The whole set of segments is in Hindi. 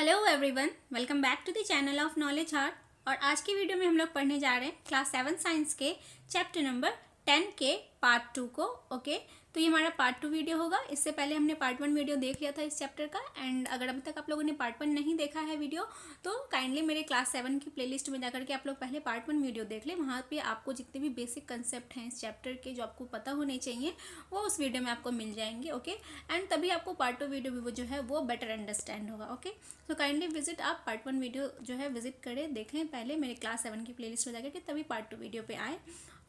Hello everyone, welcome back to the channel of knowledge heart. और आज की वीडियो में हम लोग पढ़ने जा रहे हैं क्लास 7 साइंस के चैप्टर नंबर 10 के पार्ट 2 को। ओके, तो ये हमारा पार्ट 2 वीडियो होगा। इससे पहले हमने पार्ट 1 वीडियो देख लिया था इस चैप्टर का। एंड अगर अभी तक आप लोगों ने पार्ट 1 नहीं देखा है वीडियो, तो काइंडली मेरे क्लास 7 की प्लेलिस्ट में जाकर के आप लोग पहले पार्ट 1 वीडियो देख लें। वहाँ पे आपको जितने भी बेसिक कंसेप्ट हैं इस चैप्टर के जो आपको पता होने चाहिए, वो उस वीडियो में आपको मिल जाएंगे। ओके, एंड तभी आपको पार्ट 2 वीडियो भी जो है वो बेटर अंडरस्टैंड होगा। ओके, तो काइंडली विजिट, आप पार्ट 1 वीडियो जो है विजिट करें, देखें पहले मेरे क्लास 7 की प्लेलिस्ट में जाकर के, तभी पार्ट 2 वीडियो पे आए।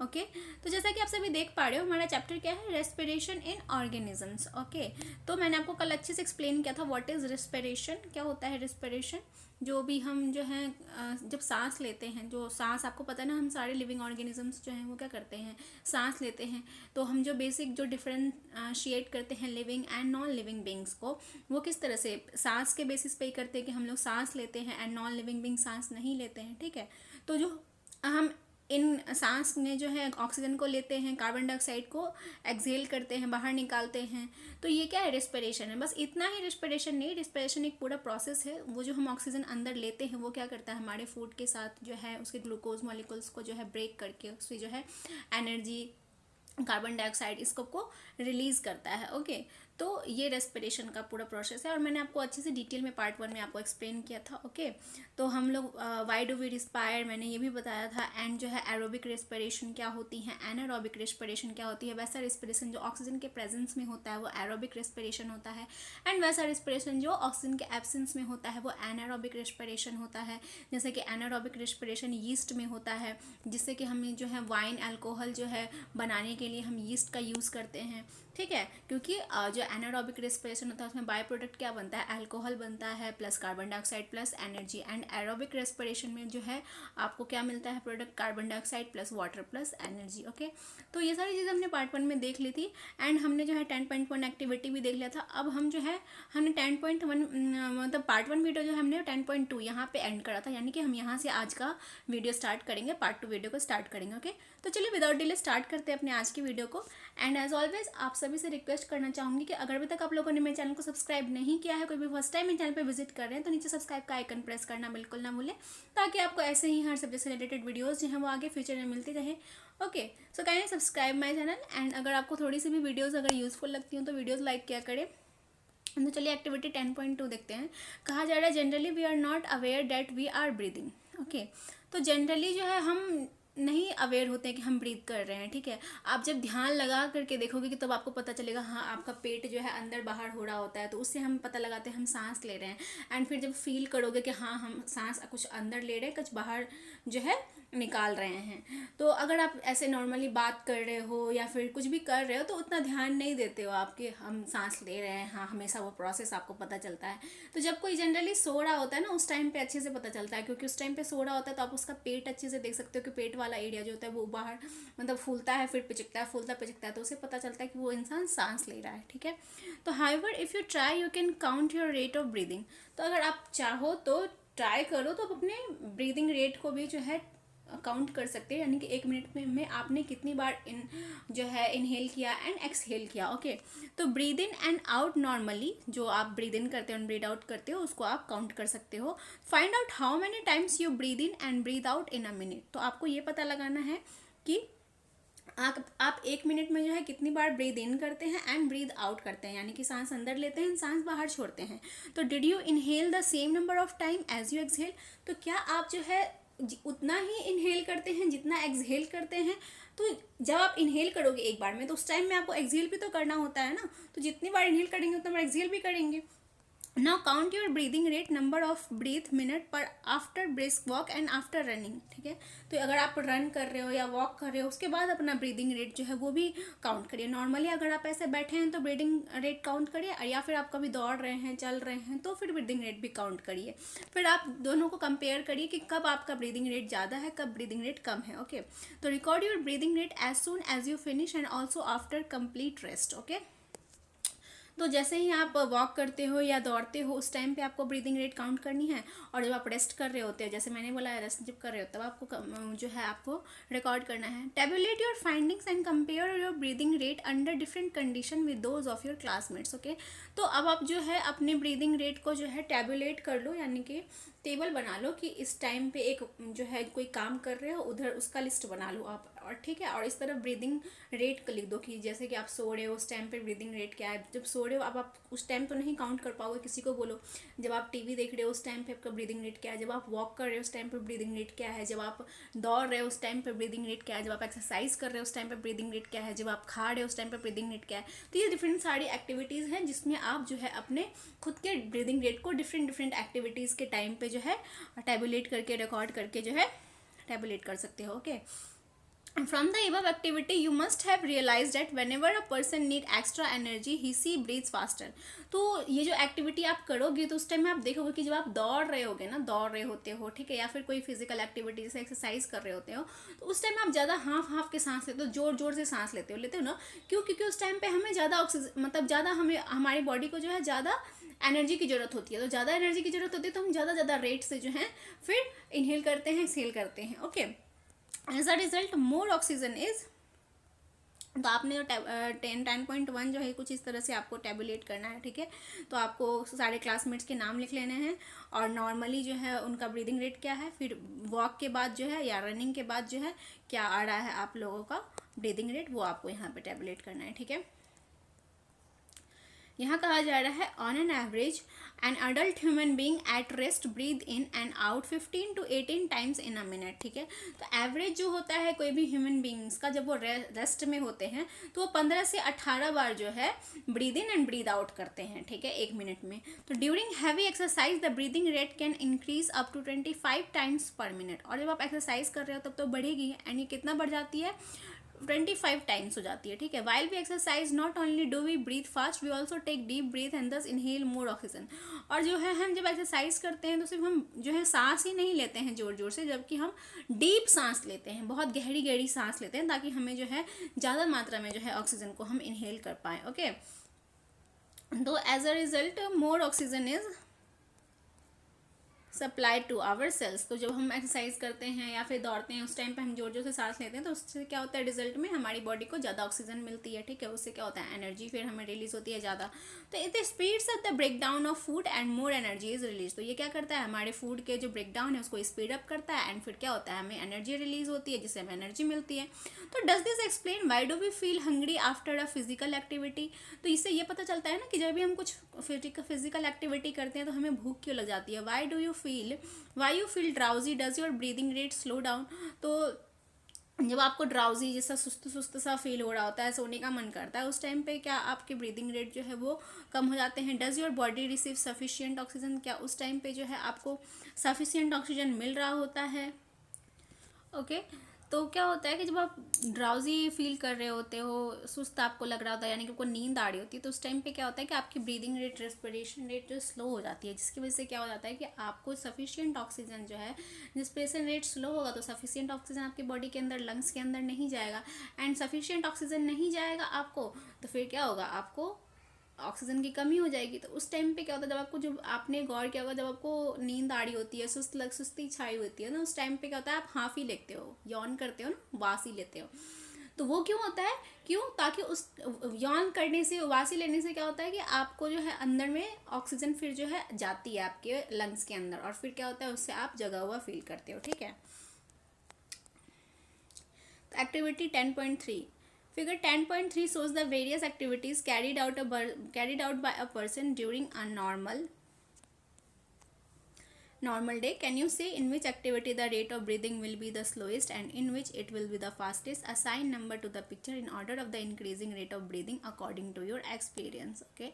ओके, तो जैसा कि आप सभी देख पा रहे हो, हमारा चैप्टर क्या है, रेस्पिरेशन इन ऑर्गेनिजम्स। ओके, तो मैंने आपको कल अच्छे से एक्सप्लेन किया था व्हाट इज रेस्पिरेशन, क्या होता है रेस्पिरेशन। जो भी हम जो हैं जब सांस लेते हैं, जो सांस आपको पता है ना, हम सारे लिविंग ऑर्गेनिजम्स जो हैं वो क्या करते हैं, सांस लेते हैं। तो हम जो बेसिक जो डिफरेंशिएट करते हैं living and non living beings को, वो किस तरह से सांस के बेसिस पे ही करते हैं कि हम लोग सांस लेते हैं एंड नॉन लिविंग बींग सांस नहीं लेते हैं। ठीक है, तो जो हम इन सांस में जो है ऑक्सीजन को लेते हैं, कार्बन डाइऑक्साइड को एक्सहेल करते हैं, बाहर निकालते हैं, तो ये क्या है, रेस्पिरेशन है। बस इतना ही, रेस्पिरेशन नहीं, रेस्पिरेशन एक पूरा प्रोसेस है। वो जो हम ऑक्सीजन अंदर लेते हैं वो क्या करता है, हमारे फूड के साथ जो है उसके ग्लूकोज मॉलिक्यूल्स को जो है ब्रेक करके उससे जो है एनर्जी, कार्बन डाइऑक्साइड, इसको को रिलीज करता है। ओके, तो ये रेस्पिरेशन का पूरा प्रोसेस है और मैंने आपको अच्छे से डिटेल में पार्ट 1 में आपको एक्सप्लेन किया था। ओके, तो हम लोग वाई डू वी रिस्पायर, मैंने ये भी बताया था। एंड जो है एरोबिक रेस्पिरेशन क्या होती है, एनारोबिक रेस्पिरेशन क्या होती है। वैसा रेस्पिरेशन जो ऑक्सीजन के प्रेजेंस में होता है वो एरोबिक रेस्पिरेशन होता है, एंड वैसा रेस्पिरेशन जो ऑक्सीजन के एब्सेंस में होता है वो एनारोबिक रेस्पिरेशन होता है। जैसे कि एनारोबिक रेस्पिरेशन यीस्ट में होता है, जिससे कि हमें जो है वाइन, अल्कोहल जो है बनाने के लिए हम यीस्ट का यूज़ करते हैं। ठीक है, क्योंकि जो एनारोबिक रेस्पिरेशन होता है उसमें बाय प्रोडक्ट क्या बनता है, अल्कोहल बनता है plus carbon dioxide plus energy. And aerobic respiration में जो है आपको क्या मिलता है product, carbon dioxide plus water plus energy. Okay, तो ये सारी चीज़ें हमने पार्ट 1 में देख ली थी। एंड हमने जो है 10.1 एक्टिविटी भी देख लिया था। अब हम जो है हमने 10.1 मतलब पार्ट 1 वीडियो जो है हमने 10.2 यहाँ पे एंड करा था, यानी कि हम यहाँ से आज का वीडियो स्टार्ट करेंगे, पार्ट 2 वीडियो को स्टार्ट करेंगे। ओके, तो चलिए विदाउट डिले स्टार्ट करते हैं अपने आज की वीडियो को। एंड एज ऑलवेज आप सभी से रिक्वेस्ट करना चाहूँगी कि अगर अभी तक आप लोगों ने मेरे चैनल को सब्सक्राइब नहीं किया है, कोई भी फर्स्ट टाइम मेरे चैनल पे विजिट कर रहे हैं, तो नीचे सब्सक्राइब का आइकन प्रेस करना बिल्कुल ना भूलें, ताकि आपको ऐसे ही हर सब्जेक्ट से रिलेटेड वीडियोस जो हैं वो आगे फ्यूचर में मिलती रहे। Okay, so kindly subscribe my channel. And अगर आपको थोड़ी सी भी वीडियोज़ अगर यूज़फुल लगती हूँ तो वीडियोज़ लाइक किया करें। तो चलिए एक्टिविटी 10.2 देखते हैं। कहा जा रहा है generally we are not aware that we are breathing. Okay, तो जनरली जो है हम नहीं अवेयर होते हैं कि हम ब्रीथ कर रहे हैं। ठीक है, आप जब ध्यान लगा करके देखोगे कि तब आपको पता चलेगा, हाँ आपका पेट जो है अंदर बाहर हो रहा होता है, तो उससे हम पता लगाते हैं हम सांस ले रहे हैं। एंड फिर जब फील करोगे कि हाँ हम सांस कुछ अंदर ले रहे हैं, कुछ बाहर जो है निकाल रहे हैं। तो अगर आप ऐसे नॉर्मली बात कर रहे हो या फिर कुछ भी कर रहे हो तो उतना ध्यान नहीं देते हो आपके, हम सांस ले रहे हैं, हाँ हमेशा वो प्रोसेस आपको पता चलता है। तो जब कोई जनरली सो रहा होता है ना, उस टाइम पे अच्छे से पता चलता है, क्योंकि उस टाइम पे सो रहा होता है तो आप उसका पेट अच्छे से देख सकते हो कि पेट वाला एरिया जो होता है वो बाहर मतलब फूलता है, फिर पिचकता है, फूलता पिचकता है, तो उसे पता चलता है कि वो इंसान सांस ले रहा है। ठीक है, तो however if you try you can count your rate of breathing. तो अगर आप चाहो तो ट्राई करो तो आप अपने ब्रीदिंग रेट को भी जो है काउंट कर सकते हैं, यानी कि 1 मिनट में आपने कितनी बार जो है इनहेल किया एंड एक्सहेल किया। ओके, तो breathe in and out normally जो आप ब्रीद इन करते हो एंड ब्रीद आउट करते हो उसको आप काउंट कर सकते हो। Find out how many times you breathe in and breathe out in a minute. तो आपको ये पता लगाना है कि आप 1 मिनट में जो है कितनी बार ब्रीद इन करते हैं एंड ब्रीद आउट करते हैं, यानी कि सांस अंदर लेते हैं, सांस बाहर छोड़ते हैं। तो did you inhale the same number of time as you exhale. तो क्या आप जो है उतना ही इनहेल करते हैं जितना एक्सहेल करते हैं। तो जब आप इनहेल करोगे एक बार में, तो उस टाइम में आपको एक्सहेल भी तो करना होता है ना, तो जितनी बार इनहेल करेंगे उतना बार एक्सहेल भी करेंगे। Now count your breathing rate, number of breath minute पर after brisk walk and after running. ठीक है, तो अगर आप रन कर रहे हो या वॉक कर रहे हो उसके बाद अपना ब्रीदिंग रेट जो है वो भी काउंट करिए। नॉर्मली अगर आप ऐसे बैठे हैं तो ब्रीदिंग रेट काउंट करिए, या फिर आप कभी दौड़ रहे हैं, चल रहे हैं, तो फिर ब्रीदिंग रेट भी काउंट करिए। फिर आप दोनों को कंपेयर करिए कि कब आपका ब्रीदिंग रेट ज़्यादा है, कब ब्रीदिंग रेट कम है। ओके, तो record your breathing rate as soon as you finish and also after complete rest. Okay, तो जैसे ही आप वॉक करते हो या दौड़ते हो उस टाइम पे आपको ब्रीदिंग रेट काउंट करनी है, और जब आप रेस्ट कर रहे होते हैं, जैसे मैंने बोला है रेस्ट जब कर रहे हो तब आपको जो है आपको रिकॉर्ड करना है। Tablet your findings and compare your breathing rate under different condition with those of your classmates. Okay, तो अब आप जो है अपने ब्रीदिंग रेट को जो है टेबुलेट कर लो, यानी कि टेबल बना लो कि इस टाइम पे एक जो है कोई काम कर रहे हो उधर उसका लिस्ट बना लो आप, और ठीक है। और इस तरफ ब्रीदिंग रेट का लिख दो कि जैसे कि आप सो रहे हो उस टाइम पे ब्रीदिंग रेट क्या है। जब सो रहे हो अब आप उस टाइम तो नहीं काउंट कर पाओगे, किसी को बोलो। जब आप टीवी देख रहे हो उस टाइम पे आपका ब्रीदिंग रेट क्या है, जब आप वॉक कर रहे हो उस टाइम पे ब्रीदिंग रेट क्या है, जब आप दौड़ रहे हो उस टाइम पे ब्रीदिंग रेट क्या है, जब आप एक्सरसाइज कर रहे हो उस टाइम पे ब्रीदिंग रेट क्या है, जब आप खा रहे हो उस टाइम पे ब्रीदिंग रेट क्या है। तो ये डिफरेंट सारी एक्टिविटीज़ हैं जिसमें आप जो है अपने खुद के ब्रीदिंग रेट को डिफरेंट डिफरेंट एक्टिविटीज़ के टाइम पे जो है टेबुलेट करके रिकॉर्ड करके जो है टेबुलेट कर सकते हो। Okay, from the above activity you must have realized that whenever a person need extra energy he breathes faster। तो ये जो एक्टिविटी आप करोगे तो उस टाइम में आप देखोगे कि जब आप दौड़ रहे होगे ना, दौड़ रहे होते हो, ठीक है, या फिर कोई फिजिकल एक्टिविटी जैसे एक्सरसाइज कर रहे होते हो, तो उस टाइम आप ज़्यादा हाफ के सांस लेते हो, जोर जोर से सांस लेते हो ना। क्यों? क्योंकि उस टाइम पे हमें ज़्यादा ऑक्सीजन, मतलब ज़्यादा हमें हमारी बॉडी को जो है ज़्यादा एनर्जी की ज़रूरत होती है। तो ज़्यादा एनर्जी की ज़रूरत होती है तो हम ज़्यादा रेट से जो है फिर इनहेल करते हैं, एक्सहेल करते हैं। Okay, as a result more oxygen is, तो आपने जो 10.1 जो है कुछ इस तरह से आपको टेबुलेट करना है, ठीक है। तो आपको सारे क्लासमेट्स के नाम लिख लेने हैं और नॉर्मली जो है उनका ब्रीदिंग रेट क्या है, फिर वॉक के बाद जो है या रनिंग के बाद जो है क्या आ रहा है आप लोगों का ब्रीदिंग रेट, वो आपको यहाँ पे टेबुलेट करना है, ठीक है। यहाँ कहा जा रहा है on an average an adult human being at rest breathe in and out 15 to 18 times in a minute, ठीक है। तो एवरेज जो होता है कोई भी ह्यूमन बींग्स का जब वो रेस्ट में होते हैं तो वो 15 से 18 बार जो है breathe in and breathe out करते हैं, ठीक है, 1 मिनट में। तो during heavy exercise the breathing rate can increase up to 25 times per minute. और जब आप एक्सरसाइज कर रहे हो तब तो बढ़ेगी, एंड ये कितना बढ़ जाती है, 25 टाइम्स हो जाती है, ठीक है। While we exercise not only do we breathe fast we also take deep breath and thus inhale more oxygen. और जो है हम जब एक्सरसाइज करते हैं तो सिर्फ हम जो है सांस ही नहीं लेते हैं जोर जोर से, जबकि हम डीप सांस लेते हैं, बहुत गहरी गहरी सांस लेते हैं, ताकि हमें जो है ज़्यादा मात्रा में जो है ऑक्सीजन को हम इनहेल कर पाएँ। ओके, तो as a result more oxygen is supply to our cells. तो जब हम एक्सरसाइज करते हैं या फिर दौड़ते हैं उस टाइम पे हम जोर जोर से सांस लेते हैं तो उससे क्या होता है, रिजल्ट में हमारी बॉडी को ज़्यादा ऑक्सीजन मिलती है, ठीक है। उससे क्या होता है, एनर्जी फिर हमें रिलीज होती है ज़्यादा। तो it speeds up the break down of food and more energy is release. तो ये क्या करता है, हमारे फूड के जो ब्रेक डाउन है उसको स्पीड अप करता है, एंड फिर क्या होता है, हमें एनर्जी रिलीज होती है जिससे हमें एनर्जी मिलती है। तो does this explain why do we feel hungry after a physical activity. तो इससे ये पता चलता है ना कि जब भी हम कुछ फिजिकल एक्टिविटी करते हैं तो हमें भूख क्यों लग जाती है। Why do you feel, why you feel drowsy, does your breathing rate slow down. तो जब आपको ड्राउजी जैसा सुस्त सुस्त सा फील हो रहा होता है, सोने का मन करता है, उस टाइम पे क्या आपके ब्रीदिंग रेट जो है वो कम हो जाते हैं। Does your body receive sufficient oxygen, क्या उस टाइम पे जो है आपको सफिशिएंट ऑक्सीजन मिल रहा होता है। ओके, तो क्या होता है कि जब आप ड्राउजी फील कर रहे होते हो, सुस्त आपको लग रहा होता है, यानी कि आपको नींद आ रही होती है, तो उस टाइम पे क्या होता है कि आपकी ब्रीदिंग रेट, रेस्पिरेशन रेट जो स्लो हो जाती है, जिसकी वजह से क्या हो जाता है कि आपको सफिशिएंट ऑक्सीजन जो है, रेस्पिरेशन रेट स्लो होगा तो सफिशिएंट ऑक्सीजन आपकी बॉडी के अंदर, लंग्स के अंदर नहीं जाएगा, एंड सफिशिएंट ऑक्सीजन नहीं जाएगा आपको, तो फिर क्या होगा, आपको ऑक्सीजन की कमी हो जाएगी। तो उस टाइम पे क्या होता है, जब आपको, जब आपने गौर किया होगा, जब आपको नींद आ रही होती है, सुस्ती छाई होती है ना, उस टाइम पे क्या होता है, आप हाँफ ही लेते हो, यौन करते हो ना, वास ही लेते हो। तो वो क्यों होता है, क्यों, ताकि उस यौन करने से, वासी लेने से क्या होता है कि आपको जो है अंदर में ऑक्सीजन फिर जो है जाती है आपके लंग्स के अंदर, और फिर क्या होता है, उससे आप जगा हुआ फील करते हो, ठीक है। तो activity 10.3, Figure 10.3 shows the various activities carried out by a person during a normal day. Can you say in which activity the rate of breathing will be the slowest and in which it will be the fastest? Assign number to the picture in order of the increasing rate of breathing according to your experience. Okay,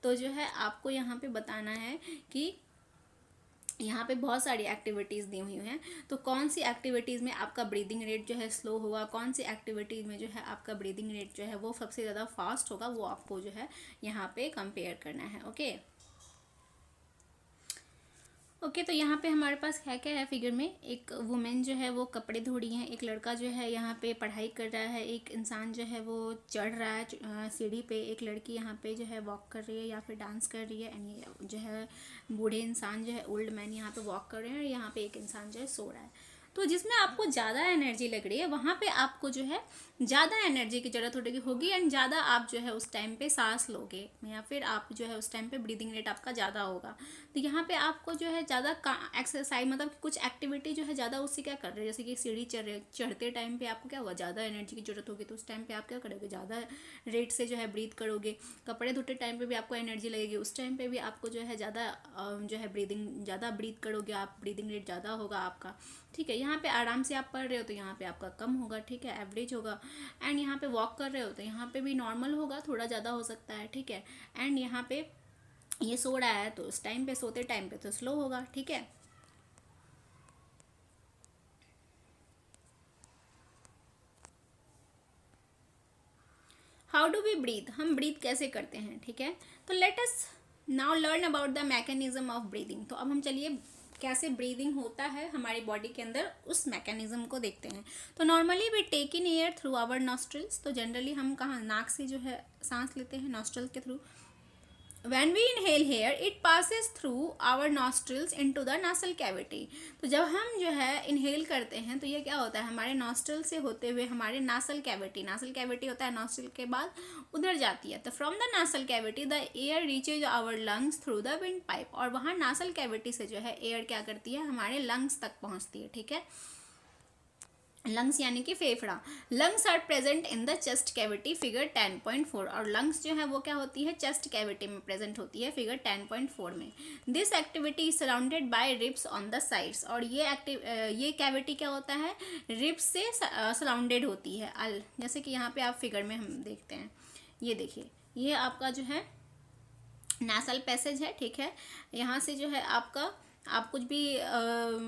तो जो है आपको यहाँ पे बताना है कि यहाँ पे बहुत सारी एक्टिविटीज़ दी हुई हैं, तो कौन सी एक्टिविटीज़ में आपका ब्रीदिंग रेट जो है स्लो होगा, कौन सी एक्टिविटीज़ में जो है आपका ब्रीदिंग रेट जो है वो सबसे ज़्यादा फास्ट होगा, वो आपको जो है यहाँ पे कंपेयर करना है। ओके, ओके तो यहाँ पे हमारे पास क्या क्या है फिगर में, एक वुमेन जो है वो कपड़े धो रही है, एक लड़का जो है यहाँ पे पढ़ाई कर रहा है, एक इंसान जो है वो चढ़ रहा है सीढ़ी पे, एक लड़की यहाँ पे जो है वॉक कर रही है या फिर डांस कर रही है, एंड ये जो है बूढ़े इंसान जो है ओल्ड मैन यहाँ पे वॉक कर रहे हैं, और यहाँ पे एक इंसान जो है सो रहा है। तो जिसमें आपको ज़्यादा एनर्जी लग रही है वहाँ पे आपको जो है ज़्यादा एनर्जी की ज़रूरत होगी एंड ज़्यादा आप जो है उस टाइम पे सांस लोगे, या फिर आप जो है उस टाइम पे ब्रीदिंग रेट आपका ज़्यादा होगा। तो यहाँ पे आपको जो है ज़्यादा एक्सरसाइज मतलब कुछ एक्टिविटी जो है ज़्यादा उससे क्या कर रहे हैं, जैसे कि सीढ़ी चढ़ते टाइम पे आपको क्या हुआ, ज़्यादा एनर्जी की ज़रूरत होगी, तो उस टाइम पे आप क्या करोगे, ज़्यादा रेट से जो है ब्रीथ करोगे। कपड़े धोते टाइम पे भी आपको एनर्जी लगेगी, उस टाइम पे भी आपको जो है ज़्यादा जो है ज़्यादा ब्रीथ करोगे आप, ब्रीदिंग रेट ज़्यादा होगा आपका। ठीक है, यहाँ पे आराम से आप पढ़ रहे हो तो यहाँ पे आपका कम होगा, ठीक है, एवरेज होगा। एंड यहाँ पे वॉक कर रहे हो तो यहाँ पे भी नॉर्मल होगा, थोड़ा ज़्यादा हो सकता है, ठीक है। एंड यहाँ पे ये सो रहा है तो उस टाइम पे, सोते टाइम पे तो स्लो होगा, ठीक है। हाउ डू वी ब्रीथ, हम ब्रीथ कैसे करते हैं, ठीक है। तो let us now learn about the mechanism of breathing. तो अब हम चलिए कैसे ब्रीदिंग होता है हमारी बॉडी के अंदर उस मैकेनिज्म को देखते हैं। तो normally we take in air through our nostrils. तो जनरली हम कहाँ नाक से जो है सांस लेते हैं, नॉस्ट्रल के through. When we inhale here, it passes through our nostrils into the nasal cavity. तो जब हम जो है इनहेल करते हैं तो ये क्या होता है, हमारे नॉस्ट्रल से होते हुए हमारे नासल कैविटी होता है नॉस्ट्रल के बाद उधर जाती है। तो from the nasal cavity the air reaches our lungs through the wind pipe, और वहाँ नासल कैविटी से जो है एयर क्या करती है, हमारे लंग्स तक पहुँचती है, ठीक है। लंग्स यानी कि फेफड़ा। Lungs are present in the chest cavity, figure 10.4। और लंग्स जो है वो क्या होती है, चेस्ट कैविटी में प्रेजेंट होती है, फिगर 10.4 में। This activity is surrounded by ribs on the sides. और ये कैविटी क्या होता है, रिब्स से सराउंडेड होती है। जैसे कि यहाँ पे आप फिगर में हम देखते हैं, ये देखिए, ये आपका जो है नासल पैसेज है, ठीक है। यहाँ से जो है आपका, आप कुछ भी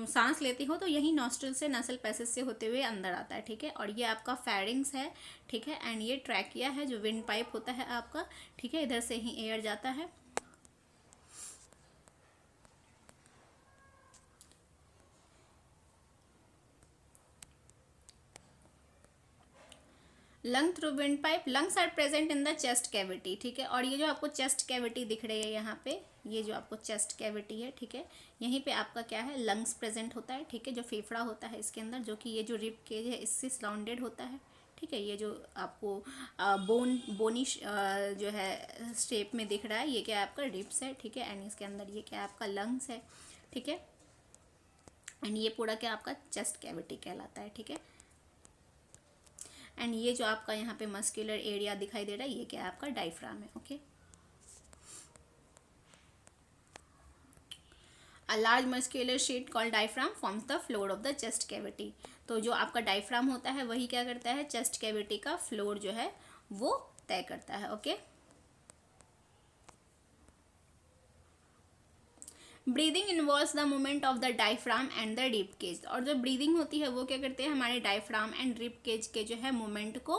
सांस लेते हो तो यही नॉस्ट्रल से नसल पैसेज से होते हुए अंदर आता है, ठीक है। और ये आपका फेरिंग्स है, ठीक है। एंड ये ट्रैकिया है जो विंड पाइप होता है आपका, ठीक है, इधर से ही एयर जाता है। Lung through wind pipe, lungs are present in the chest cavity, ठीक है। और ये जो आपको चेस्ट कैविटी दिख रही है यहाँ पे, ये जो आपको चेस्ट कैविटी है, ठीक है, यहीं पे आपका क्या है, लंग्स प्रेजेंट होता है, ठीक है, जो फेफड़ा होता है इसके अंदर, जो कि ये जो रिब केज है इससे सराउंडेड होता है, ठीक है। ये जो आपको बोनी जो है शेप में दिख रहा है, ये क्या है आपका रिब्स है, ठीक है। एंड इसके अंदर ये क्या है आपका लंग्स है, ठीक है। एंड ये पूरा क्या आपका चेस्ट कैविटी कहलाता है, ठीक है। एंड ये जो आपका यहाँ पे मस्कुलर एरिया दिखाई दे रहा है, ये क्या है आपका डायफ्राम है, okay. A large muscular sheet called diaphragm forms the floor of the chest cavity. तो जो आपका डायफ्राम होता है वही क्या करता है, चेस्ट कैविटी का फ्लोर जो है वो तय करता है, okay. Breathing involves the movement of the diaphragm and the rib cage. और जो ब्रीदिंग होती है वो क्या करते हैं, हमारे डायफ्राम एंड रिब केज के जो है मूवमेंट को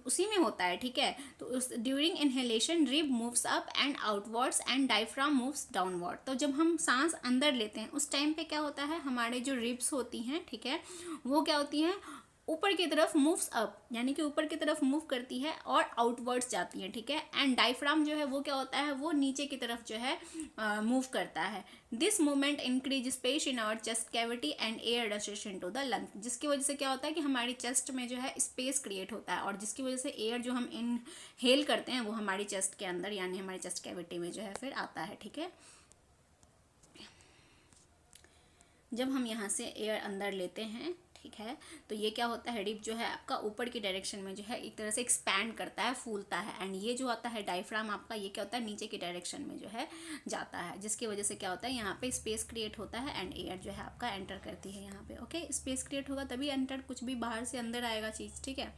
उसी में होता है, ठीक है। तो उस during inhalation rib moves up and outwards and diaphragm moves downward. तो जब हम सांस अंदर लेते हैं उस टाइम पे क्या होता है, हमारे जो रिब्स होती हैं, ठीक है, वो क्या होती हैं, ऊपर की तरफ मूव्स अप, यानी कि ऊपर की तरफ मूव करती है और आउटवर्ड्स जाती है, ठीक है। एंड डायफ्राम जो है वो क्या होता है, वो नीचे की तरफ जो है मूव करता है। This movement increase space in our chest cavity and air rushes into the lung, जिसकी वजह से क्या होता है कि हमारी चेस्ट में जो है स्पेस क्रिएट होता है, और जिसकी वजह से एयर जो हम इनहेल करते हैं वो हमारी चेस्ट के अंदर यानी हमारी चेस्ट कैविटी में जो है फिर आता है, ठीक है। जब हम यहाँ से एयर अंदर लेते हैं, ठीक है, तो ये क्या होता है, रिब जो है आपका ऊपर की डायरेक्शन में जो है एक तरह से एक्सपैंड करता है, फूलता है। एंड ये जो आता है डायफ्राम आपका, ये क्या होता है, नीचे की डायरेक्शन में जो है जाता है, जिसकी वजह से क्या होता है, यहाँ पे स्पेस क्रिएट होता है एंड एयर जो है आपका एंटर करती है यहाँ पे, ओके। स्पेस क्रिएट होगा तभी एंटर, कुछ भी बाहर से अंदर आएगा चीज़, ठीक है।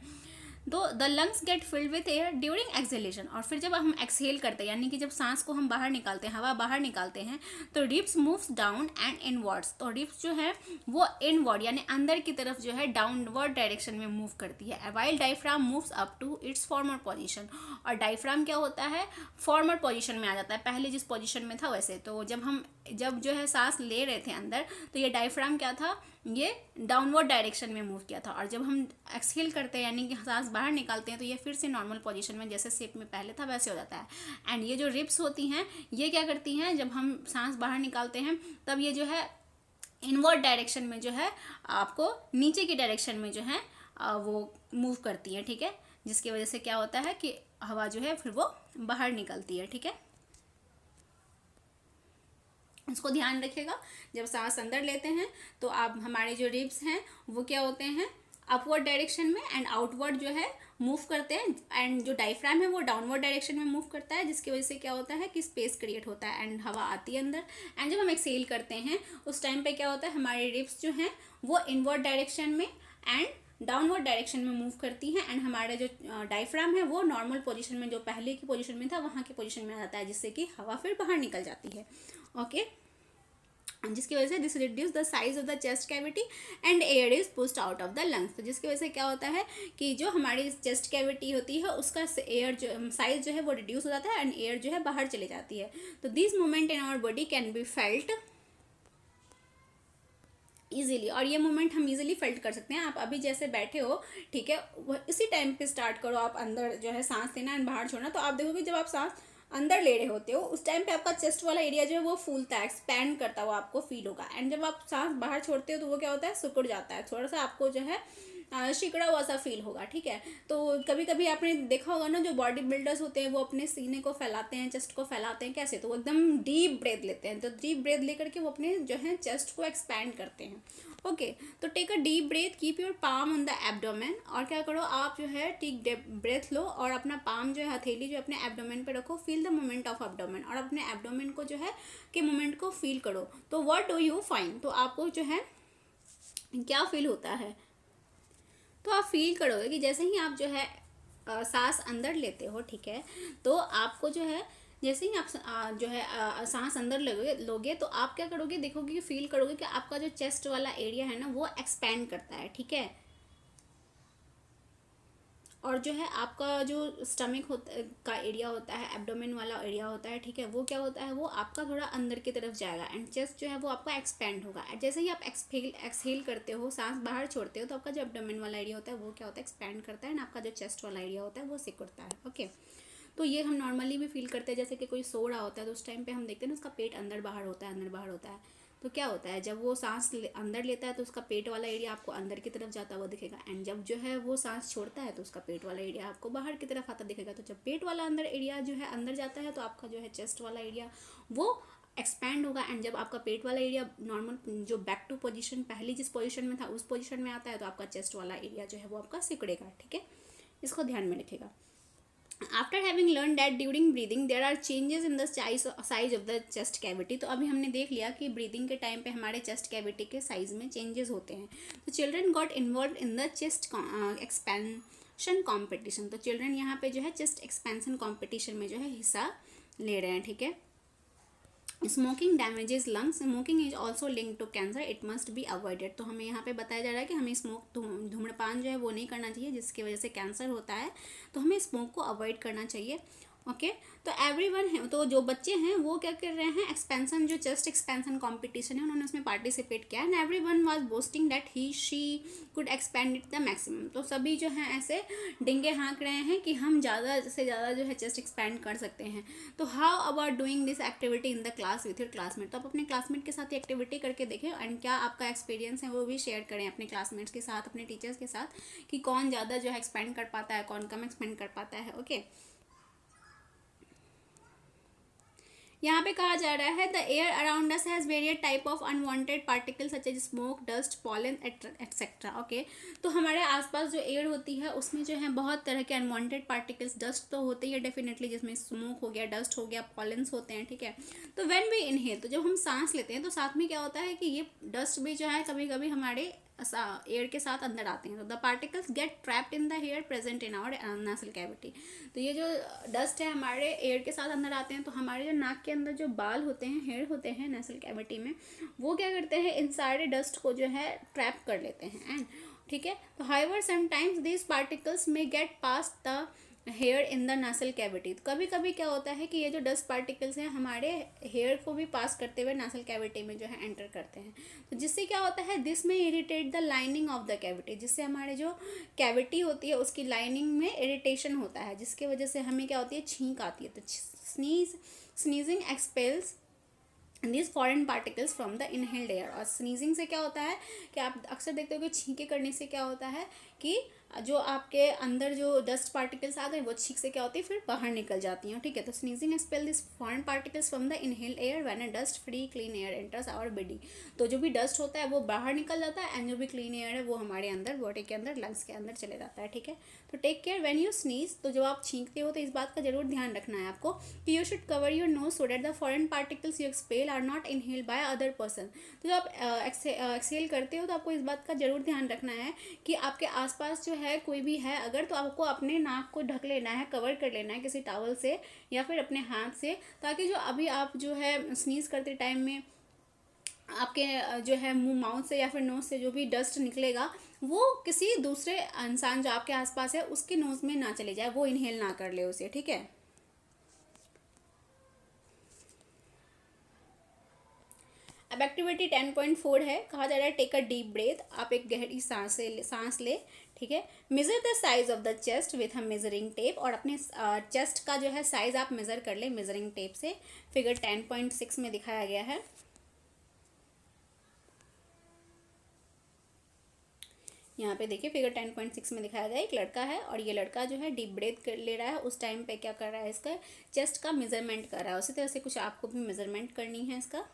Do the lungs get filled with air during exhalation, और फिर जब हम एक्सहेल करते हैं यानी कि जब सांस को हम बाहर निकालते हैं, हवा बाहर निकालते हैं, तो ribs moves down and inwards, तो रिब्स जो है वो इनवर्ड यानी अंदर की तरफ जो है डाउनवर्ड डायरेक्शन में मूव करती है, while diaphragm moves up to its former position, और डायफ्राम क्या होता है, फॉर्मर पोजीशन में आ जाता है, पहले जिस पोजीशन में था वैसे। तो जब जो है सांस ले रहे थे अंदर, तो ये डायफ्राम क्या था, ये डाउनवर्ड डायरेक्शन में मूव किया था, और जब हम एक्सहेल करते हैं यानी कि सांस बाहर निकालते हैं, तो ये फिर से नॉर्मल पोजीशन में जैसे शेप में पहले था वैसे हो जाता है। एंड ये जो रिब्स होती हैं ये क्या करती हैं, जब हम सांस बाहर निकालते हैं तब ये जो है इनवर्ड डायरेक्शन में जो है आपको नीचे की डायरेक्शन में जो है वो मूव करती है, ठीक है, जिसकी वजह से क्या होता है कि हवा जो है फिर वो बाहर निकलती है, ठीक है। इसको ध्यान रखिएगा, जब सांस अंदर लेते हैं तो आप हमारे जो रिब्स हैं वो क्या होते हैं, अपवर्ड डायरेक्शन में, एंड आउटवर्ड जो है मूव करते हैं, एंड जो डायफ्राम है वो डाउनवर्ड डायरेक्शन में मूव करता है, जिसकी वजह से क्या होता है कि स्पेस क्रिएट होता है एंड हवा आती है अंदर। एंड जब हम एक्सहेल करते हैं उस टाइम पे क्या होता है, हमारे रिब्स जो हैं वो इनवर्ड डायरेक्शन में एंड डाउनवर्ड डायरेक्शन में मूव करती हैं, एंड हमारा जो डायफ्राम है वो नॉर्मल पोजीशन में, जो पहले की पोजीशन में था वहाँ की पोजीशन में आ जाता है, जिससे कि हवा फिर बाहर निकल जाती है, ओके। जिसकी वजह से this reduce the size of the chest cavity and air is pushed out of the lungs, तो जिसकी वजह से क्या होता है कि जो हमारी चेस्ट कैविटी होती है उसका एयर जो साइज जो है वो रिड्यूस हो जाता है एंड एयर जो है बाहर चली जाती है। तो this movement in our body can be felt easily, और ये मूवमेंट हम ईजिली फेल्ट कर सकते हैं। आप अभी जैसे बैठे हो, ठीक है, इसी टाइम पे स्टार्ट करो आप अंदर जो है सांस लेना एंड बाहर छोड़ना, तो आप देखोगे जब आप सांस अंदर ले रहे होते हो उस टाइम पे आपका चेस्ट वाला एरिया जो है वो फूलता है, एक्सपैंड करता हुआ आपको फील होगा, एंड जब आप सांस बाहर छोड़ते हो तो वो क्या होता है, सिकुड़ जाता है, थोड़ा सा आपको जो है सिकुड़ा हुआ सा फील होगा, ठीक है। तो कभी कभी आपने देखा होगा ना, जो बॉडी बिल्डर्स होते हैं वो अपने सीने को फैलाते हैं, चेस्ट को फैलाते हैं, कैसे, तो वो एकदम डीप ब्रेथ लेते हैं, तो डीप ब्रेथ लेकर के वो अपने जो है चेस्ट को एक्सपैंड करते हैं, ओके। तो take a deep breath, keep your palm on the abdomen, और क्या करो आप जो है टेक ब्रेथ लो और अपना पाम जो है हथेली जो अपने एब्डोमेन पे रखो, feel the moment of abdomen, और अपने एब्डोमेन को जो है के मोमेंट को फील करो। तो व्हाट डू यू फाइंड, तो आपको जो है क्या फील होता है, तो आप फील करोगे कि जैसे ही आप जो है सांस अंदर लेते हो, ठीक है, तो आपको जो है जैसे ही आप जो है सांस अंदर लोगे तो आप क्या करोगे, देखोगे कि फील करोगे कि आपका जो चेस्ट वाला एरिया है ना वो एक्सपैंड करता है, ठीक है, और जो है आपका जो स्टमक का एरिया होता है, एब्डोमेन वाला एरिया होता है, ठीक है, वो क्या होता है, वो आपका थोड़ा अंदर की तरफ जाएगा, एंड चेस्ट जो है वो आपका एक्सपेंड होगा। जैसे ही आप एक्सहेल करते हो, सांस बाहर छोड़ते हो, तो आपका जो एब्डोमेन वाला एरिया होता है वो क्या होता है, एक्सपैंड करता है, एंड आपका जो चेस्ट वाला एरिया होता है वो सिकुड़ता है, ओके। तो ये हम नॉर्मली भी फील करते हैं, जैसे कि कोई सो रहा होता है तो उस टाइम पे हम देखते हैं ना उसका पेट अंदर बाहर होता है, अंदर बाहर होता है, तो क्या होता है जब वो सांस अंदर लेता है तो उसका पेट वाला एरिया आपको अंदर की तरफ जाता हुआ दिखेगा, एंड जब जो है वो सांस छोड़ता है तो उसका पेट वाला एरिया आपको बाहर की तरफ आता दिखेगा। तो जब पेट वाला अंदर एरिया जो है अंदर जाता है तो आपका जो है चेस्ट वाला एरिया वो एक्सपैंड होगा, एंड जब आपका पेट वाला एरिया नॉर्मल जो बैक टू पोजीशन पहले जिस पोजीशन में था उस पोजीशन में आता है तो आपका चेस्ट वाला एरिया जो है वो आपका सिकुड़ेगा, ठीक है, इसको ध्यान में रखिएगा। After having learned that during breathing there are changes in the size of the chest cavity, तो अभी हमने देख लिया कि ब्रीदिंग के टाइम पे हमारे चेस्ट कैविटी के साइज में चेंजेस होते हैं। तो children got involve in the chest expansion competition, तो चिल्ड्रन यहाँ पे जो है चेस्ट एक्सपेंशन कॉम्पिटिशन में जो है हिस्सा ले रहे हैं, ठीक है। Smoking damages lungs, smoking is also link to cancer, it must be avoided, तो हमें यहाँ पे बताया जा रहा है कि हमें धूम्रपान जो है वो नहीं करना चाहिए, जिसकी वजह से कैंसर होता है, तो हमें स्मोक को अवॉइड करना चाहिए, ओके। तो एवरीवन है, तो जो बच्चे हैं वो क्या कर रहे हैं, एक्सपेंशन जो चेस्ट एक्सपेंशन कंपटीशन है उन्होंने उसमें पार्टिसिपेट किया, and everyone was boasting that he she could expand it the maximum, तो सभी जो हैं ऐसे डिंगे हाँक रहे हैं कि हम ज़्यादा से ज़्यादा जो है चेस्ट एक्सपेंड कर सकते हैं। तो how about doing this activity in the class with your classmate, तो आप अपने क्लासमेट के साथ ये एक्टिविटी करके देखें, एंड क्या आपका एक्सपीरियंस है वो भी शेयर करें अपने क्लासमेट्स के साथ, अपने टीचर्स के साथ, कि कौन ज़्यादा जो है एक्सपेंड कर पाता है, कौन कम एक्सपेंड कर पाता है, ओके। यहाँ पे कहा जा रहा है the air around us has various type of unwanted particle such as smoke, dust, pollen etcetera, okay. तो हमारे आसपास जो एयर होती है उसमें जो है बहुत तरह के अनवांटेड पार्टिकल्स, डस्ट तो होते ही है डेफिनेटली, जिसमें स्मोक हो गया, डस्ट हो गया, पॉलन्स होते हैं, ठीक है। तो व्हेन वी इनहेल, तो जब हम सांस लेते हैं तो साथ में क्या होता है कि ये डस्ट भी जो है कभी कभी हमारे एयर के साथ अंदर आते हैं। तो the particles get trapped in the hair present in our nasal cavity. तो ये जो डस्ट है हमारे एयर के साथ अंदर आते हैं, तो हमारे जो नाक के अंदर जो बाल होते हैं, हेयर होते हैं नेसल कैविटी में, वो क्या करते हैं, इन सारे डस्ट को जो है ट्रैप कर लेते हैं। एंड ठीक है, तो however sometimes these particles may get pass the hair in the nasal cavity. कभी कभी क्या होता है कि ये जो डस्ट पार्टिकल्स हैं हमारे हेयर को भी पास करते हुए नासल कैविटी में जो है एंटर करते हैं। तो जिससे क्या होता है, दिस में irritate the lining of the cavity, जिससे हमारे जो कैविटी होती है उसकी लाइनिंग में इरिटेशन होता है, जिसकी वजह से हमें क्या होती है, छींक आती है। तो sneezing expels this foreign particles from the inhaled air. और स्नीजिंग से क्या होता है कि आप अक्सर देखते हो कि छींके करने से क्या होता है कि जो आपके अंदर जो डस्ट पार्टिकल्स आ गए वो छींक से क्या होती है फिर बाहर निकल जाती हैं। ठीक है, तो sneezing expel this foreign particles from the inhaled air when a dust free clean air enters our body. तो जो भी डस्ट होता है वो बाहर निकल जाता है, एंड जो भी क्लीन एयर है वो हमारे अंदर बॉडी के अंदर लंग्स के अंदर चले जाता है। ठीक है, तो take care when you sneeze. तो जब आप छींकते हो तो इस बात का जरूर ध्यान रखना है आपको कि you should cover your nose so that the foreign particles you expel are not inhaled by other person. तो जब आप एक्सहेल करते हो तो आपको इस बात का जरूर ध्यान रखना है कि आपके आसपास जो है कोई भी है अगर, तो आपको अपने नाक को ढक लेना है, कवर कर लेना है किसी टॉवल से या फिर अपने हाथ से, ताकि जो अभी आप जो है स्नीज करते टाइम में आपके जो है मुंह, माउथ से या फिर नोज से जो भी डस्ट निकलेगा वो किसी दूसरे इंसान जो आपके आसपास है उसके नोज में ना चले जाए, वो इनहेल ना कर ले उसे। ठीक है, अब एक्टिविटी 10.4 है, कहा जा रहा है टेक अ डीप ब्रेथ। आप एक गहरी सांस ले। ठीक है, measure the size of the chest with a measuring tape. और अपने चेस्ट का जो है साइज आप मेजर कर ले मेजरिंग टेप से। फिगर 10.6 में दिखाया गया है। यहाँ पे देखिए फिगर 10.6 में दिखाया गया एक लड़का है और ये लड़का जो है डीप ब्रेथ ले रहा है। उस टाइम पे क्या कर रहा है, इसका चेस्ट का मेजरमेंट कर रहा है। उसी तरह से कुछ आपको भी मेजरमेंट करनी है इसका।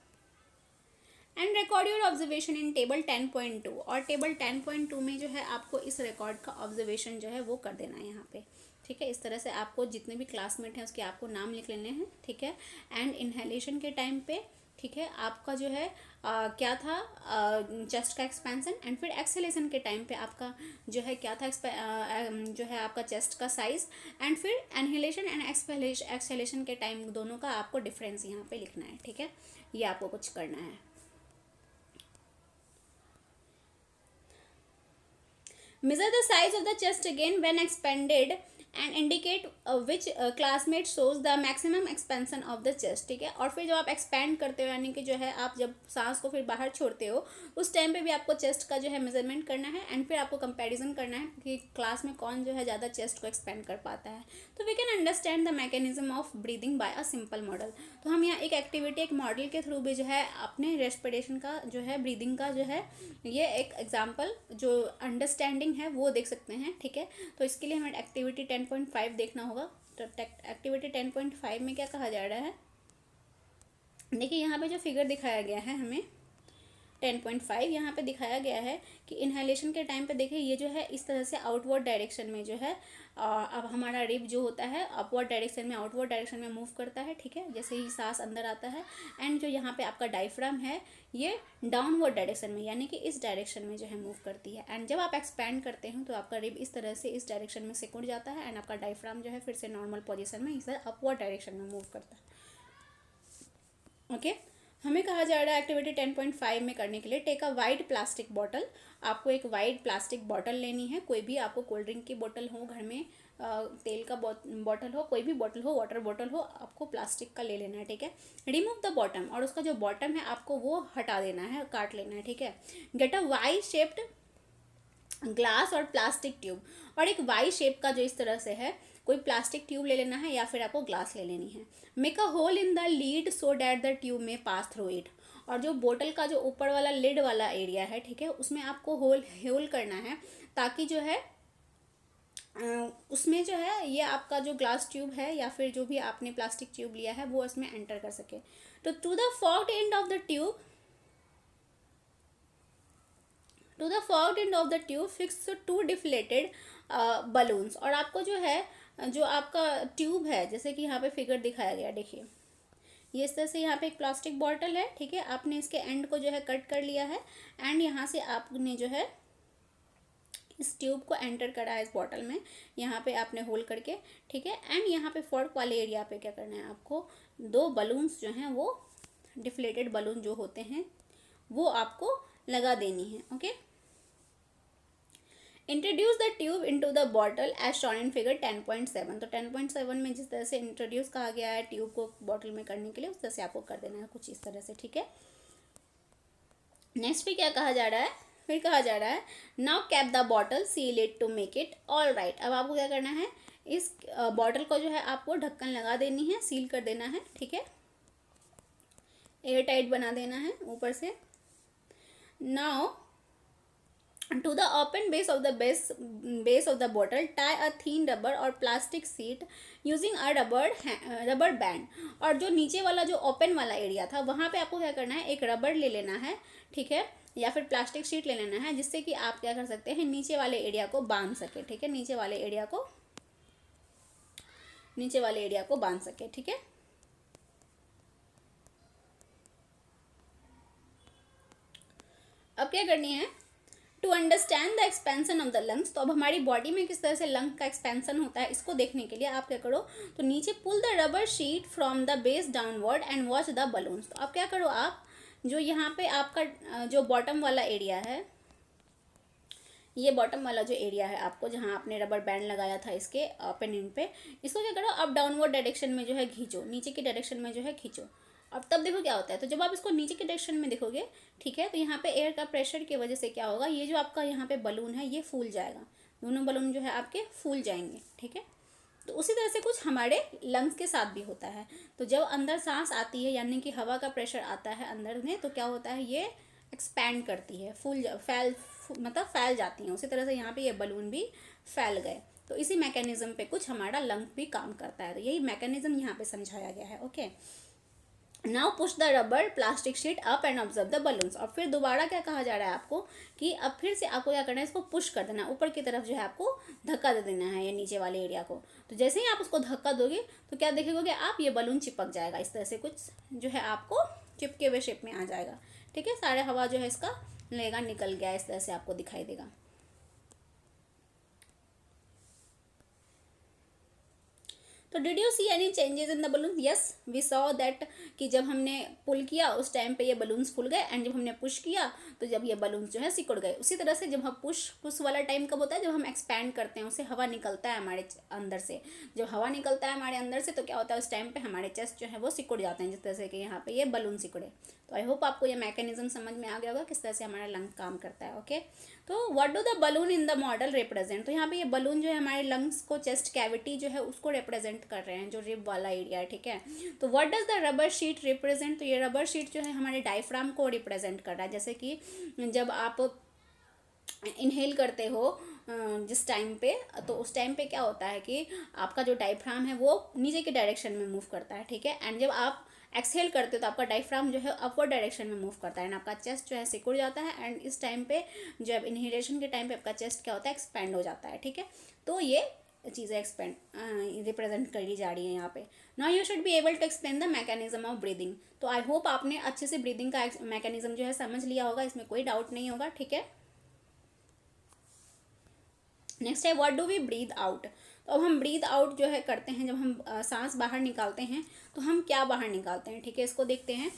And record your observation in table 10.2। और टेबल 10.2 में जो है आपको इस रिकॉर्ड का ऑब्जर्वेशन जो है वो कर देना है यहाँ पे। ठीक है, इस तरह से आपको जितने भी क्लासमेट हैं उसके आपको नाम लिख लेने हैं। ठीक है, एंड इनहेलेशन के टाइम पे ठीक है आपका जो है क्या था, चेस्ट का एक्सपेंशन, एंड फिर एक्सहेलेशन के टाइम पे आपका जो है क्या था, जो है आपका चेस्ट का साइज, एंड फिर इनहेलेशन एंड एक्सहेलेशन के टाइम दोनों का आपको डिफरेंस यहाँ पे लिखना है। ठीक है, ये आपको कुछ करना है। Measure the size of the chest again when expanded and indicate which classmate shows the maximum expansion of the chest। ठीक है, और फिर जब आप एक्सपेंड करते हो यानी कि जो है आप जब सांस को फिर बाहर छोड़ते हो उस टाइम पे भी आपको चेस्ट का जो है मेजरमेंट करना है, एंड फिर आपको कंपैरिजन करना है कि क्लास में कौन जो है ज़्यादा चेस्ट को एक्सपेंड कर पाता है। तो we can understand the mechanism of breathing by a simple model. तो हम यहाँ एक एक्टिविटी, एक मॉडल के थ्रू भी जो है अपने रेस्पिरेशन का जो है, ब्रीदिंग का जो है, ये एक एग्जाम्पल जो अंडरस्टैंडिंग है वो देख सकते हैं। ठीक है, तो इसके लिए हमें एक्टिविटी 10.5 देखना होगा। तो एक्टिविटी 10.5 में क्या कहा जा रहा है, देखिए यहाँ पे जो फिगर दिखाया गया है हमें 10.5 यहाँ पे दिखाया गया है कि इनहेलेशन के टाइम पे देखिए ये जो है इस तरह से आउटवर्ड डायरेक्शन में जो है अब हमारा रिब जो होता है अपवर्ड डायरेक्शन में, आउटवर्ड डायरेक्शन में मूव करता है। ठीक है, जैसे ही सांस अंदर आता है, एंड जो यहाँ पे आपका डायफ्राम है ये डाउनवर्ड डायरेक्शन में यानी कि इस डायरेक्शन में जो है मूव करती है। एंड जब आप एक्सपैंड करते हो तो आपका रिब इस तरह से इस डायरेक्शन में सिकुड़ जाता है, एंड आपका डायफ्राम जो है फिर से नॉर्मल पोजिशन में इस अपवर्ड डायरेक्शन में मूव करता है। ओके, हमें कहा जा रहा है एक्टिविटी 10.5 में करने के लिए take a wide plastic bottle. आपको एक वाइड प्लास्टिक बॉटल लेनी है, कोई भी, आपको कोल्ड ड्रिंक की बोतल हो घर में, तेल का बॉटल हो, कोई भी बॉटल हो, वाटर बॉटल हो, आपको प्लास्टिक का ले लेना है। ठीक है, रिमूव द बॉटम। और उसका जो बॉटम है आपको वो हटा देना है, काट लेना है। ठीक है, get a Y shaped glass और प्लास्टिक ट्यूब। और एक वाई शेप का जो इस तरह से है कोई प्लास्टिक ट्यूब ले लेना है या फिर आपको ग्लास ले लेनी है। Make a hole in the lid so that the tube may pass through it. और जो बोतल का जो ऊपर वाला लिड वाला एरिया है ठीक है उसमें आपको होल करना है ताकि जो है उसमें जो है ये आपका जो ग्लास ट्यूब है या फिर जो भी आपने प्लास्टिक ट्यूब लिया है वो उसमें एंटर कर सके। तो to the forked end of the tube fix to deflated balloons. और आपको जो है जो आपका ट्यूब है जैसे कि यहाँ पे फिगर दिखाया गया देखिए ये इस तरह से यहाँ पे एक प्लास्टिक बॉटल है, ठीक है। आपने इसके एंड को जो है कट कर लिया है एंड यहाँ से आपने जो है इस ट्यूब को एंटर करा है इस बॉटल में, यहाँ पे आपने होल करके, ठीक है। एंड यहाँ पे फोर्क वाले एरिया पे क्या करना है आपको, 2 बलून्स जो हैं वो डिफ्लेटेड बलून जो होते हैं वो आपको लगा देनी है, okay. Introduce the tube into the bottle as shown in figure 10.7। तो 10.7 में जिस तरह से इंट्रोड्यूस कहा गया है ट्यूब को बॉटल में करने के लिए, उस तरह से आपको कर देना है कुछ इस तरह से, ठीक है। नेक्स्ट पे क्या कहा जा रहा है, फिर कहा जा रहा है now cap the bottle, seal it to make it all right. अब आपको क्या करना है, इस बॉटल को जो है आपको ढक्कन लगा देनी है, सील कर देना है, ठीक है, एयर टाइट बना देना है ऊपर से। Now to the open base of the bottle tie a thin rubber or plastic sheet using a rubber band। और जो नीचे वाला जो ओपन वाला एरिया था वहाँ पे आपको क्या करना है, एक रबर ले लेना है, ठीक है, या फिर प्लास्टिक शीट ले लेना है, जिससे कि आप क्या कर सकते हैं, नीचे वाले एरिया को बांध सके, ठीक है, नीचे वाले एरिया को बांध सके, ठीक है। अब क्या करनी है, to understand the expansion of the lungs. तो अब हमारी बॉडी में किस तरह से लंग का एक्सपेंशन होता है इसको देखने के लिए आप क्या करो, तो नीचे pull the rubber sheet from the base downward and watch the balloons. तो अब क्या करो, आप जो यहाँ पे आपका जो बॉटम वाला एरिया है, ये बॉटम वाला जो एरिया है आपको जहाँ आपने रबर बैंड लगाया था इसके ओपन एंड पे, इसको क्या करो, अब डाउनवर्ड डायरेक्शन में जो है खींचो, नीचे की डायरेक्शन में जो है खींचो। अब तब देखो क्या होता है, तो जब आप इसको नीचे के डायरेक्शन में देखोगे, ठीक है, तो यहाँ पे एयर का प्रेशर की वजह से क्या होगा, ये जो आपका यहाँ पे बलून है ये फूल जाएगा, दोनों बलून जो है आपके फूल जाएंगे, ठीक है। तो उसी तरह से कुछ हमारे लंग्स के साथ भी होता है। तो जब अंदर सांस आती है यानी कि हवा का प्रेशर आता है अंदर में, तो क्या होता है, ये एक्सपैंड करती है, फैल जाती हैं। उसी तरह से यहाँ पे ये बलून भी फैल गए। तो इसी मैकेनिज्म पे कुछ हमारा लंग भी काम करता है। तो यही मैकेनिज्म यहाँ पे समझाया गया है, okay. Now push the rubber plastic sheet up and observe the balloons. और फिर दोबारा क्या कहा जा रहा है आपको कि अब फिर से आपको क्या करना है, इसको पुश कर देना, ऊपर की तरफ जो है आपको धक्का दे देना है ये नीचे वाले एरिया को। तो जैसे ही आप उसको धक्का दोगे तो क्या देखेंगे आप, ये बलून चिपक जाएगा, इस तरह से कुछ जो है आपको चिपके हुए शेप में आ जाएगा, ठीक है। सारे हवा जो है इसका लेगा निकल गया, इस तरह से आपको दिखाई देगा। तो did you see any changes in the balloon? Yes we saw that कि जब हमने पुल किया उस टाइम पे ये बलून्स फूल गए, एंड जब हमने पुश किया तो जब ये बलून्स जो है सिकुड़ गए। उसी तरह से जब हम पुश वाला टाइम कब होता है, जब हम एक्सपैंड करते हैं, उससे हवा निकलता है हमारे अंदर से। जब हवा निकलता है हमारे अंदर से तो क्या होता है, उस टाइम पे हमारे चेस्ट जो है वो सिकुड़ जाते हैं, जिस तरह से कि यहाँ पे ये बलून सिकुड़े। तो आई होप आपको ये मैकेनिज्म समझ में आ गया होगा किस तरह से हमारा लंग काम करता है, ओके। तो what do the balloon in the model represent? तो यहाँ पे ये बलून जो है हमारे लंग्स को, चेस्ट कैविटी जो है उसको रिप्रेजेंट कर रहे हैं, जो रिब वाला एरिया है, ठीक है। तो what does the rubber sheet represent? तो ये रबर शीट जो है हमारे डायफ्राम को रिप्रेजेंट कर रहा है। जैसे कि जब आप इनहेल करते हो जिस टाइम पे, तो उस टाइम पे क्या होता है कि आपका जो डायफ्राम है वो नीचे के डायरेक्शन में मूव करता है, ठीक है। एंड जब आप एक्सहेल करते हो तो आपका डायफ्राम जो है अपवर्ड डायरेक्शन में मूव करता है, एंड आपका चेस्ट जो है सिकुड़ जाता है। एंड इस टाइम पे जब इनहेलेशन के टाइम पे आपका चेस्ट क्या होता है, एक्सपेंड हो जाता है, ठीक है। तो ये चीज़ें एक्सपेंड रिप्रेजेंट करी जा रही है यहाँ पे। Now you should be able to explain the mechanism of breathing. तो आई होप आपने अच्छे से ब्रीदिंग का मैकेनिज्म जो है समझ लिया होगा, इसमें कोई डाउट नहीं होगा, ठीक है। नेक्स्ट है what do we breathe out. तो अब हम ब्रीद आउट जो है करते हैं, जब हम सांस बाहर निकालते हैं तो हम क्या बाहर निकालते हैं, ठीक है, इसको देखते हैं।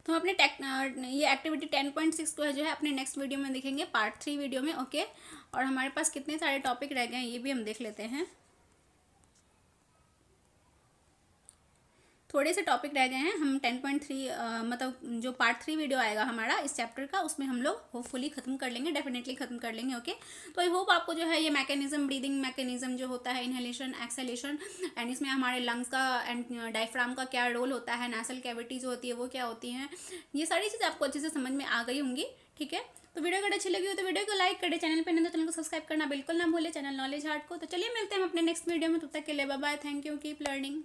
तो हम अपने ये एक्टिविटी 10.6 को है जो है अपने नेक्स्ट वीडियो में देखेंगे, पार्ट 3 वीडियो में, ओके। और हमारे पास कितने सारे टॉपिक रह गए हैं ये भी हम देख लेते हैं। थोड़े से टॉपिक रह गए हैं। हम 10.3 मतलब जो पार्ट 3 वीडियो आएगा हमारा इस चैप्टर का, उसमें हम लोग होपफुली ख़त्म कर लेंगे, डेफिनेटली ख़त्म कर लेंगे, ओके। तो आई होप आपको जो है ये मैकेनिज्म, ब्रीदिंग मैकेनिज्म जो होता है, इनहेलेशन एक्सहेलेशन, एंड इसमें हमारे लंग्स का एंड डायफ्राम का क्या रोल होता है, नेसल कैविटी जो होती है वो क्या होती हैं, ये सारी चीज़ें आपको अच्छे से समझ में आ गई होंगी, ठीक है। तो वीडियो अगर अच्छी लगी हो तो वीडियो को लाइक करें, चैनल पर नहीं तो चैनल को सब्सक्राइब करना बिल्कुल ना भूलें, चैनल नॉलेज हार्ट को। तो चलिए मिलते हैं हम अपने नेक्स्ट वीडियो में, तब तक के लिए bye bye, thank you, keep learning.